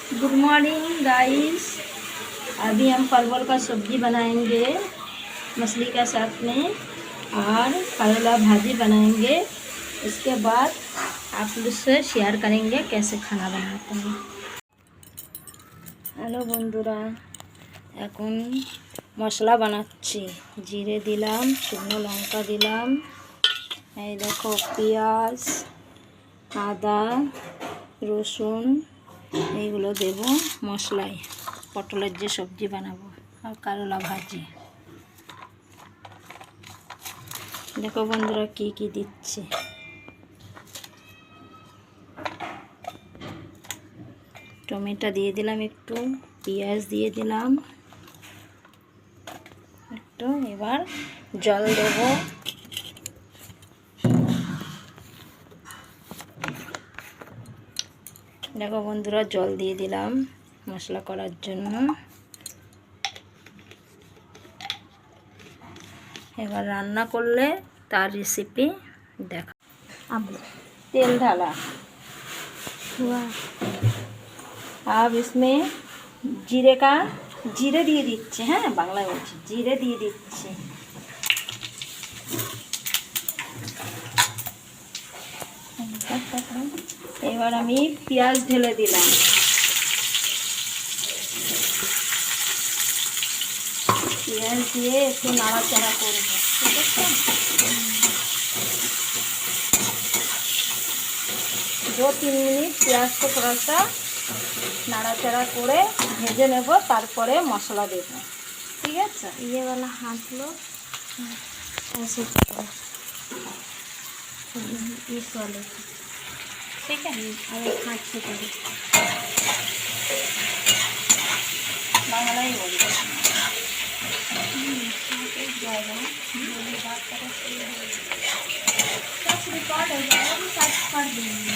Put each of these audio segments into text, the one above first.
Good morning guys. अभी हम परवल का सब्जी बनाएंगे मछली का साथ में और करेला भाजी बनाएंगे। इसके बाद आप लोग से शेयर करेंगे कैसे खाना बनाते हैं। हेलो बंधुरा, এখন মশলা বানাচ্ছি। জিরে দিলাম, শুকনো লঙ্কা দিলাম, এই দেখো পেঁয়াজ, আদা, রসুন এইগুলো দেব মশলায়। পটলের যে সবজি বানাবো আর করলা ভাজি। দেখো বন্ধুরা কি কি দিচ্ছি। টমেটো দিয়ে দিলাম, একটু পেঁয়াজ দিয়ে দিলাম একটু। এবার জল দেব। দেখো বন্ধুরা জল দিয়ে দিলাম মশলা করার জন্য। এবার রান্না করলে তার रेसिपी দেখা। अब तेल डाला हुआ। अब इसमें जीरे দিয়ে দিচ্ছি। হ্যাঁ, বাংলায় বলছি, জিরে দিয়ে দিচ্ছি। এবার আমি পেঁয়াজ ঢেলে দিলাম। পেঁয়াজ দিয়ে একটু নাড়াচাড়া করবো, ঠিক আছে? 2-3 मिनट পেঁয়াজ को थोड़ा सा नाड़ाचाड़ा করে ভেজে নেব, তারপরে মশলা দেব, ঠিক আছে? ये वाला हाथ लो, ऐसे करो इस वाले, ठीक है? और एक हाथ से करो, बांग्लाई बोली रिकॉर्ड हो जाएगा, सर्च कर देंगे,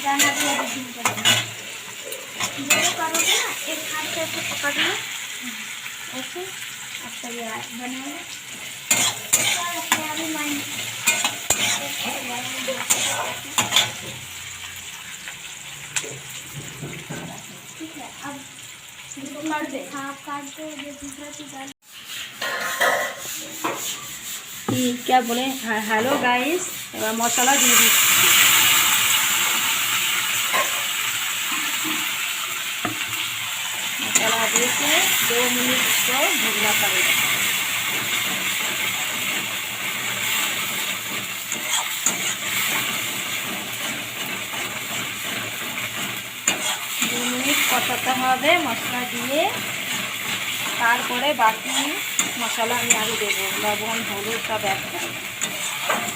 गाना भी एडिटिंग करेंगे। जो करोगे ना, एक हाथ से ऐसे पकड़ लो, ऐसे अब तैयार बना लो। अपने आप ही माइंड ठीक है। अब काट दे, हाँ काट दो। ये दूसरा चीज क्या बोले, हेलो गाइस। এবার মশলা দিয়ে দিচ্ছি। मसाला देके 2 मिनट इसको भूनना पड़ेगा। 2 মিনিট কষাতে হবে মশলা দিয়ে। তারপরে বাকি মশলা আমি আরও দেবো, লবণ, হলুদ সব একসাথে,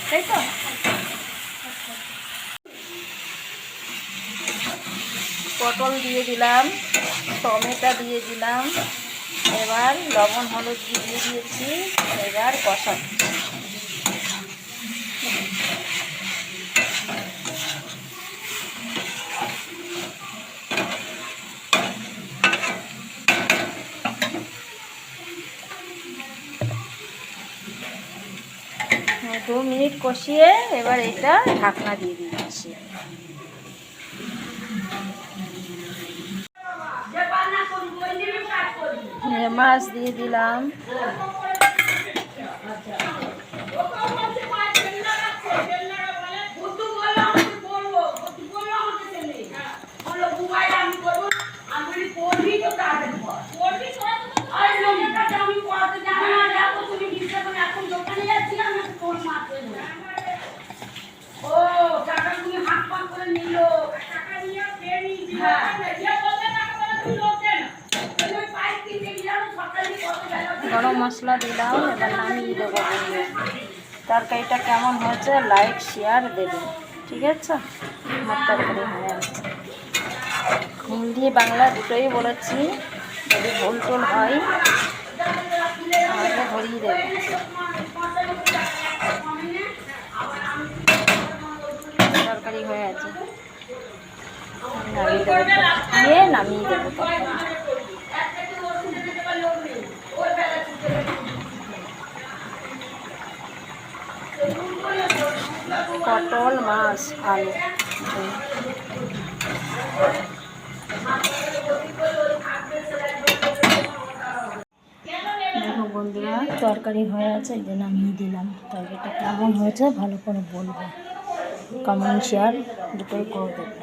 তাই তো? পটল দিয়ে দিলাম, টমেটো দিয়ে দিলাম, এবার লবণ হলুদ দিয়ে দিয়েছি। এবার কষাচ্ছি। दो मिनट কষিয়ে এবার এটা ঢাকনা দিয়ে দিচ্ছি। মাছ দিয়ে দিলাম। গরম মশলা দিলাম, এবার নামিয়ে দেবো। তরকারিটা কেমন হয়েছে লাইক শেয়ার দেবেন, ঠিক আছে? আমার তরকারি হয়ে আছে। হিন্দি বাংলা দুটোই বলেছি, যদি ভুল টুল হয় আমাকে ধরিয়ে দেবেন। তরকারি হয়ে আছে, নামিয়ে দেবো, নামিয়ে দেবো তরকারি। পটল, মাছ, আলু। দেখো বন্ধুরা তরকারি হয়ে আছে, এই যে নামিয়ে দিলাম। তরকারিটা কেমন হয়েছে ভালো করে বলবো, কমেন্ট শেয়ার দুটোই করে দেবে।